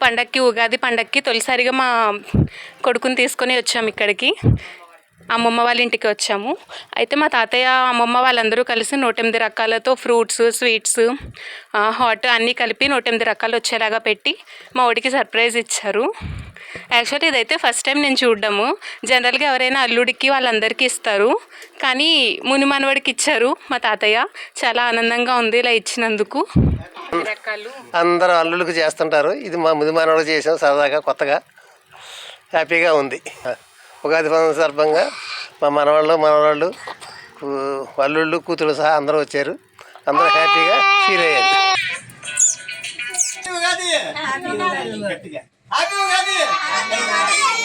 పండక్కి ఉగాది పండక్కి తొలిసారిగా మా కొడుకుని తీసుకొని వచ్చాము ఇక్కడికి. అమ్మమ్మ వాళ్ళ ఇంటికి వచ్చాము. అయితే మా తాతయ్య అమ్మమ్మ వాళ్ళందరూ కలిసి 108 రకాలతో ఫ్రూట్స్, స్వీట్స్, హాట్ అన్నీ కలిపి 108 రకాలు వచ్చేలాగా పెట్టి మా వాడికి సర్ప్రైజ్ ఇచ్చారు. యాక్చువల్లీ ఇదైతే ఫస్ట్ టైం నేను చూడడము. జనరల్గా ఎవరైనా అల్లుడికి వాళ్ళందరికీ ఇస్తారు, కానీ ముని మనవడికి ఇచ్చారు మా తాతయ్య. చాలా ఆనందంగా ఉంది ఇలా ఇచ్చినందుకు. అందరూ అల్లుడికి చేస్తుంటారు, ఇది మా ముని మనవడు చేసాం సరదాగా కొత్తగా హ్యాపీగా ఉంది. ఉగాది పండుగ సందర్భంగా మా మనవాళ్ళు అల్లుళ్ళు కూతురు సహా అందరూ వచ్చారు. అందరూ హ్యాపీగా ఫీల్ అయ్యారు.